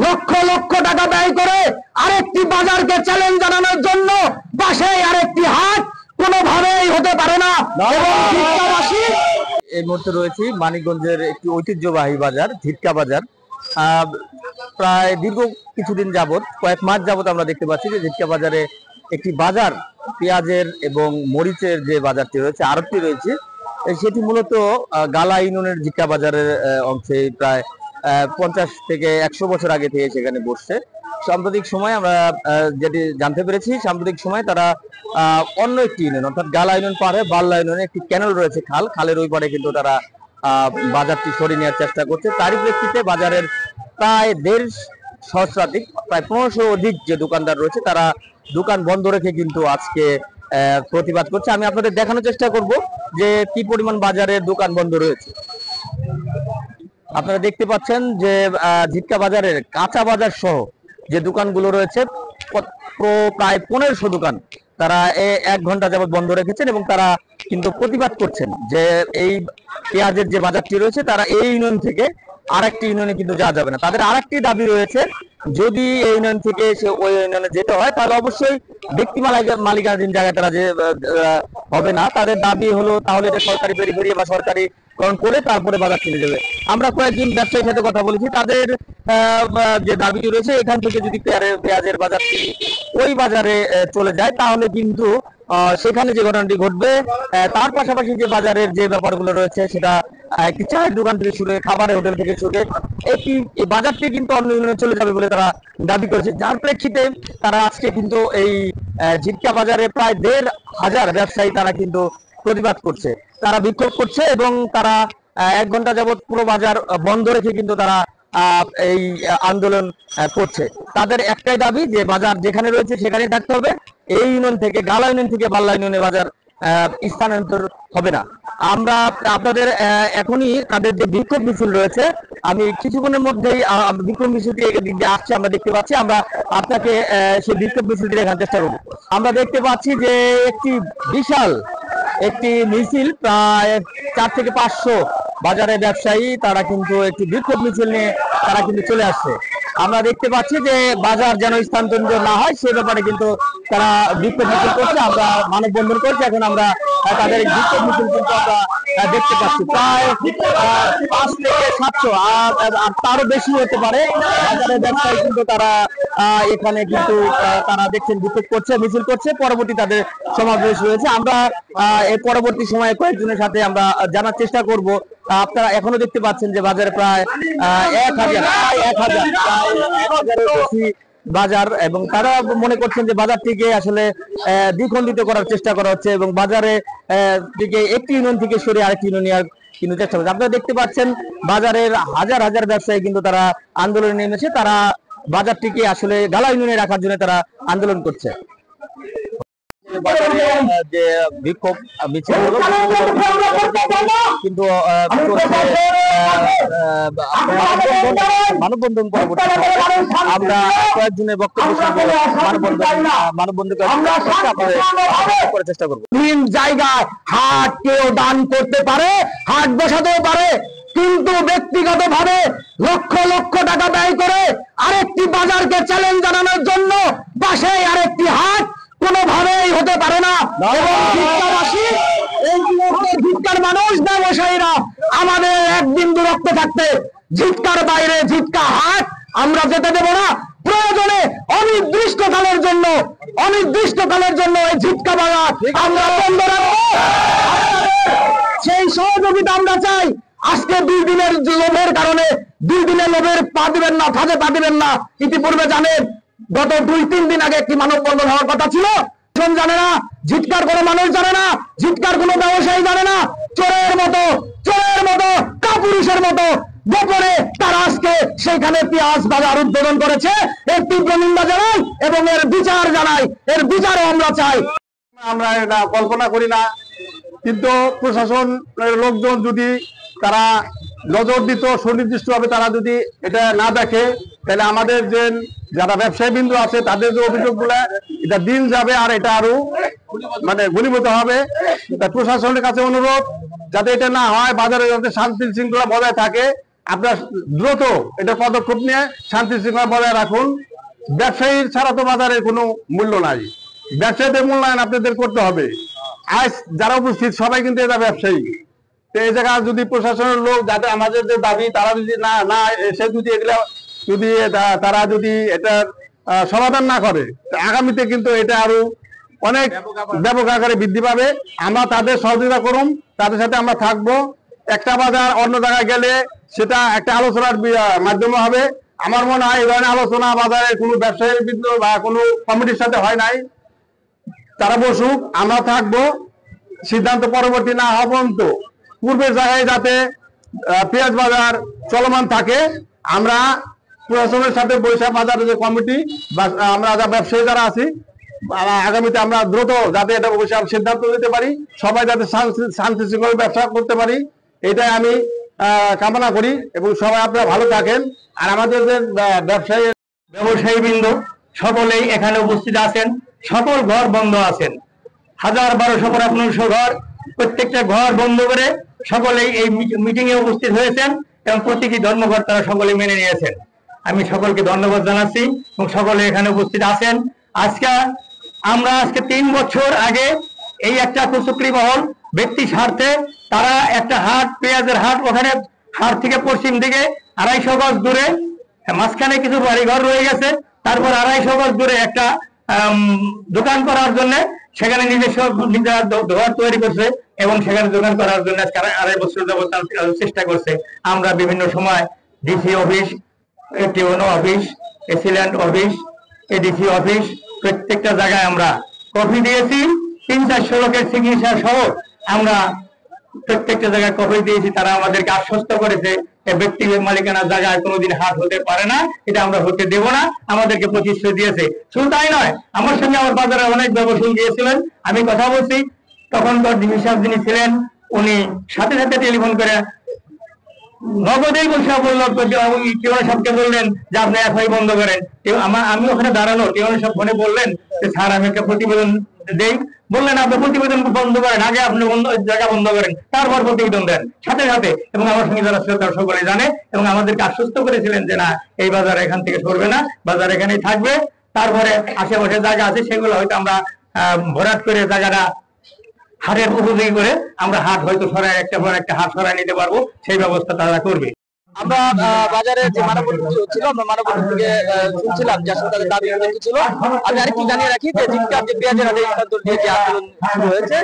লক্ষ লক্ষ টাকা ব্যয় করে আরেকটি বাজারকে চ্যালেঞ্জ জানানোর জন্য পাশে আরেকটি হাট কোনোভাবেই হতে পারে না। এই মুহূর্তে রয়েছি মানিকগঞ্জের একটি ঐতিহ্যবাহী বাজার ঝিটকা বাজার। প্রায় দীর্ঘ কিছুদিন যাবত, কয়েক মাস যাবত আমরা দেখতে পাচ্ছি যে ঝিটকা বাজারে একটি বাজার পেঁয়াজের এবং মরিচের যে বাজারটি রয়েছে, আড়তটি রয়েছে, সেটি মূলত গালা ইউনিয়নের ঝিটকা বাজারের অংশে প্রায় 50 থেকে 100 বছর আগে থেকে সেখানে বসছে। সাম্প্রতিক সময় আমরা যেটি জানতে পেরেছি, সাম্প্রতিক সময় তারা অন্য একটি ইউনিয়ন অর্থাৎ গালা ইউনিয়ন পারে বাল্লা ইউনিয়নে একটি ক্যানেল রয়েছে, খালের ওই পারে কিন্তু তারা বাজারটি সরিয়ে নেওয়ার চেষ্টা করছে। তারই প্রেক্ষিতে বাজারের প্রায় 1.5 সহস্রাধিক, প্রায় 1500 অধিক যে দোকানদার রয়েছে তারা দোকান বন্ধ রেখে কিন্তু আজকে প্রতিবাদ করছে। আমি আপনাদের দেখানোর চেষ্টা করব যে কি পরিমাণ বাজারের দোকান বন্ধ রয়েছে। আপনারা দেখতে পাচ্ছেন যে ঝিটকা বাজারের কাঁচা বাজার সহ যে দোকানগুলো রয়েছে প্রায় 1500 দোকান তারা 1 ঘন্টা যাবত বন্ধ রেখেছেন এবং তারা কিন্তু প্রতিবাদ করছেন যে এই পেঁয়াজের যে বাজারটি রয়েছে তারা এই ইউনিয়ন থেকে আরেকটি ইউনিয়নে কিন্তু যাওয়া যাবে না। তাদের আরেকটি দাবি রয়েছে, যদি এই ইউনিয়ন থেকে সে ওই ইউনিয়নে যেতে হয় তাহলে অবশ্যই ব্যক্তি মালিকানাধীন জায়গায় তারা যে হবে না। তাদের দাবি হলো তাহলে এটা সরকারি পেরিফেরি বা সরকারি করণ করে তারপরে বাজার কিনে দেবে। আমরা কয়েকজন ব্যবসায়ীর সাথে কথা বলেছি, তাদের যে দাবিটি রয়েছে এখান থেকে যদি পেঁয়াজের বাজারটি ওই বাজারে চলে যায় তাহলে কিন্তু সেখানে যে ঘটনাটি ঘটবে, তার পাশাপাশি যে বাজারের যে ব্যাপারগুলো রয়েছে সেটা একটি চায়ের দোকান থেকে শুরু খাবারের হোটেল থেকে শুরু একটি বাজারটি কিন্তু অন্য ইউনিয়নে চলে যাবে বলে তারা দাবি করেছে। যার প্রেক্ষিতে তারা আজকে কিন্তু এই ঝিটকা বাজারে প্রায় 1500 ব্যবসায়ী তারা কিন্তু প্রতিবাদ করছে, তারা বিক্ষোভ করছে এবং তারা 1 ঘন্টা যাবত পুরো বাজার বন্ধ রেখে কিন্তু তারা এই আন্দোলন করছে। তাদের একটাই দাবি যে বাজার যেখানে রয়েছে সেখানেই থাকতে হবে, এই ইউনিয়ন থেকে গালা ইউনিয়ন থেকে বাল্লা ইউনিয়নে বাজার স্থানান্তর হবে না। আমরা আপনাদের এখনই তাদের যে বিক্ষোভ মিছিল রয়েছে, আমি কিছুক্ষণের মধ্যেই বিক্ষোভ মিছিলটি আসছে আমরা দেখতে পাচ্ছি, আমরা আপনাকে সেই বিক্ষোভ মিছিলটি দেখার চেষ্টা করব। আমরা দেখতে পাচ্ছি যে একটি বিশাল একটি মিছিল, প্রায় 4 থেকে 500 বাজারের ব্যবসায়ী তারা কিন্তু একটি বিক্ষোভ মিছিল নিয়ে তারা কিন্তু চলে আসছে। আমরা দেখতে পাচ্ছি যে বাজার যেন স্থানান্তর না হয় সে ব্যাপারে কিন্তু তারা বিক্ষোভ মিছিল করছে। আমরা মানববন্ধন করছি, এখন আমরা তাদের বিক্ষোভ মিছিল কিন্তু আমরা দেখতে পাচ্ছি প্রায় 5 থেকে 700 আর তারও বেশি হতে পারে বাজারের ব্যবসায়ী কিন্তু তারা এখানে কিন্তু তারা দেখছেন বিক্ষোভ করছে, মিছিল করছে, পরবর্তী তাদের সমাবেশ রয়েছে। আমরা এই পরবর্তী সময়ে কয়েকজনের সাথে আমরা জানার চেষ্টা করব। আপনারা এখনো দেখতে পাচ্ছেন যে বাজারে প্রায় 1000 বাজার, এবং তারা মনে করছেন যে বাজারটিকে আসলে দ্বিখণ্ডিত করার চেষ্টা করা হচ্ছে এবং বাজারে দিকে একটি ইউনিয়ন থেকে সরিয়ে আরেকটি ইউনিয়ন নেওয়ার কিন্তু চেষ্টা করছে। আপনারা দেখতে পাচ্ছেন বাজারের হাজার হাজার ব্যবসায়ী কিন্তু তারা আন্দোলনে নেমেছে, তারা বাজারটিকে আসলে গালা ইউনিয়নে রাখার জন্য তারা আন্দোলন করছে। যে বিক্ষোভ মিছিল কিন্তু মানববন্ধন পরবর্তী আমরা কয়েকজনের বক্তব্য মানববন্ধন করার চেষ্টা করবো। জায়গায় হাট কেউ দান করতে পারে, হাট বসাতেও পারে, কিন্তু ব্যক্তিগত ভাবে লক্ষ লক্ষ টাকা ব্যয় করে আরেকটি বাজারকে চ্যালেঞ্জ জানানোর জন্য পাশে আরেকটি হাট কোনোভাবেই হতে পারে না। এবং ঝিটকার মানুষ ব্যবসায়ীরা আমাদের এক বিন্দু রক্ত থাকতে ঝিটকার বাইরে ঝিটকা হাট আমরা যেতে দেব না। প্রয়োজনে অনির্দিষ্টকালের জন্য এই ঝিটকা বাজার আমরা বন্ধ রাখবো। সেই সহযোগিতা আমরা চাই। আজকে 2 দিনের লোভের কারণে 2 দিনের লোভের পা দিবেন না, ফাঁদে পা দিবেন না। ইতিপূর্বে জানেন গত 2-3 দিন আগে একটি মানববন্ধন হওয়ার কথা ছিল, জানে না, ঝিটকার কোনো মানুষ জানে না, ঝিটকার কোনো ব্যবসায়ী জানে না। চোরের মতো কাপুরুষের মতো গোপনে তারা আজকে সেখানে পেঁয়াজ বাজার উদ্বোধন করেছে। এর তীব্র নিন্দা জানাই এবং এর বিচারও আমরা চাই। আমরা এটা কল্পনা করি না, কিন্তু প্রশাসনের লোকজন যদি তারা নজর দিত সুনির্দিষ্টভাবে, তারা যদি এটা না দেখে তাহলে আমাদের যে যারা ব্যবসায়ী বিন্দু আছে তাদের যে অভিযোগগুলো এটা দিন যাবে আর এটা আরো ঘনীভূত হবে। প্রশাসনের কাছে অনুরোধ যাতে এটা না হয়, বাজারে যাতে শান্তি শৃঙ্খলা বজায় থাকে আপনার দ্রুত এটা পদক্ষেপ নিয়ে শান্তি শৃঙ্খলা বজায় রাখুন। ব্যবসায়ীর ছাড়া তো বাজারের কোনো মূল্য নাই, ব্যবসায়ীদের মূল্যায়ন আপনাদের করতে হবে। আজ যারা উপস্থিত সবাই কিন্তু এটা ব্যবসায়ী। তো এই জায়গায় যদি প্রশাসনের লোক যাতে আমাদের যে দাবি তারা যদি না এসে যদি এগুলা যদি তারা যদি এটার সমাধান না করে, আগামীতে কিন্তু এটা আরো অনেক ব্যাপক আকারে বৃদ্ধি পাবে। আমরা তাদের সহযোগিতা করুন, তাদের সাথে আমরা থাকবো। একটা বাজার অন্য জায়গায় গেলে সেটা একটা আলোচনার মাধ্যমে হবে। আমার মনে হয় এই ধরনের আলোচনা বাজারে কোনো ব্যবসায়ীর বিরুদ্ধে বা কোনো কমিটির সাথে হয় নাই। তারা বসুক, আমরা থাকবো, সিদ্ধান্ত পরবর্তী না হওয়া পর্যন্ত পূর্বের জায়গায় যাতে পেঁয়াজ বাজার চলমান থাকে। আমরা প্রশাসনের সাথে বৈশাখ বাজারের যে কমিটি বা আমরা ব্যবসায়ী যারা আছি, আগামীতে আমরা দ্রুত যাতে এটা বৈশাখ সিদ্ধান্ত নিতে পারি, সবাই যাতে শান্তি শৃঙ্খলা ব্যবসা করতে পারি, এটাই আমি কামনা করি। এবং সবাই আপনারা ভালো থাকেন। আর আমাদের যে ব্যবসায়ীবৃন্দ সকলেই এখানে উপস্থিত আছেন, সকল ঘর বন্ধ আছেন, 1200-1500 ঘর, প্রত্যেকটা ঘর বন্ধ করে সকলেই এই মিটিং এ উপস্থিত হয়েছেন এবং প্রতীকী ধর্মঘট তারা সকলে মেনে নিয়েছেন। আমি সকলকে ধন্যবাদ জানাচ্ছি এবং সকলে এখানে উপস্থিত আছেন। আজকে 3 বছর আগে এই একটা কুচক্রি মহল ব্যক্তি স্বার্থে তারা একটা হাট, পেঁয়াজের হাট, ওখানে হাট থেকে পশ্চিম দিকে 250 গজ দূরে, মাঝখানে কিছু বাড়িঘর রয়ে গেছে, তারপর 250 গজ দূরে একটা দোকান করার জন্য সেখানে নিজস্ব ঘর তৈরি করছে এবং সেখানে দোকান করার জন্য 2.5 বছর যাবত চেষ্টা করছে। আমরা বিভিন্ন সময় DC office, TNO office, AC land office, ADC office, প্রত্যেকটা জায়গায় আমরা কপি দিয়েছি। 300-400 লোকের চিকিৎসা সহ আমরা প্রত্যেকটা জায়গায় কপি দিয়েছি। তারা আমাদেরকে আশ্বস্ত করেছে ব্যক্তিগত মালিকানার জায়গায় কোনোদিন হাট হতে পারে না, এটা আমরা হতে দেব না, আমাদেরকে প্রতিশ্রুতি দিয়েছে। শুধু তাই নয়, আমার সঙ্গে আমার বাজারে অনেক ব্যবসায়ী গিয়েছিলেন, আমি কথা বলছি, তখনকার ডিসি সাহেব যিনি ছিলেন উনি সাথে সাথে টেলিফোন করে নগদেই বসে বললো, টিওনো সাহেবকে বললেন যে আপনি এফআই বন্ধ করেন। আমি ওখানে দাঁড়ানো, টিওনো সাহেব ফোনে বললেন যে স্যার আমি একটা প্রতিবেদন দেই। বললেন আপনি প্রতিবেদন বন্ধ করেন, আগে আপনি জায়গা বন্ধ করেন, তারপর প্রতিবেদন দেন সাথে সাথে। এবং আমার সঙ্গে যারা ছিল তারা সকলে জানে এবং আমাদেরকে আশ্বস্ত করেছিলেন যে না, এই বাজার এখান থেকে সরবে না, বাজার এখানেই থাকবে। তারপরে আশেপাশে জায়গা আছে সেগুলো হয়তো আমরা ভরাট করে জায়গাটা হাটের উপযোগী করে আমরা হাট হয়তো সরাই, একটা পর একটা হাট সরাই নিতে পারবো, সেই ব্যবস্থা তারা করবে। আমরা বাজারে যে মানববন্ধন ছিল, আমরা মানববন্ধন থেকে শুনছিলাম যে আসলে তাদের দাবি কি ছিল। আমি আরেকটু জানিয়ে রাখি যে জিটকার যে পেঁয়াজের হাটে যে আন্দোলন শুরু হয়েছে,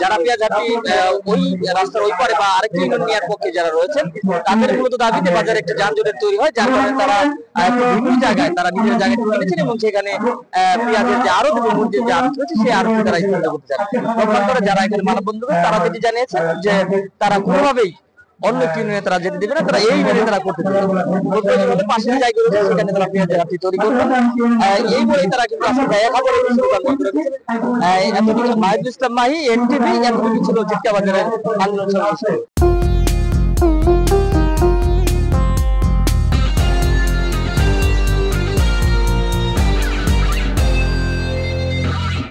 যারা পেঁয়াজ হাটি ওই রাস্তার ওই পারে বা আরেকটি ইউনিয়ন নেওয়ার পক্ষে যারা রয়েছেন, তাদের মূলত দাবিতে বাজারে একটা যানজটের তৈরি হয়, যার কারণে তারা বিভিন্ন জায়গায় তারা নিজের জায়গায় কিনেছেন এবং সেখানে পেঁয়াজের যে আড়ত এবং মূল্যের যে আড়ত রয়েছে সেই আড়তে তারা স্থান করতে চান। করে যারা এখানে মানববন্ধন তারা যেটি জানিয়েছেন যে তারা কোনোভাবেই অন্য একটি ইউনিয়নে তারা যেতে দেবে না, তারা এই ইউনিয়নে তারা করতে দেবে। পাশের জায়গা রয়েছে সেখানে তারা পেঁয়াজের হাটটি তৈরি করবে, এই বলে তারা কিন্তু আসলে এত কিছু মাহিদুল ইসলাম মাহি, এনটিভি, এত কিছু ছিল জিটকা বাজারের আন্দোলন।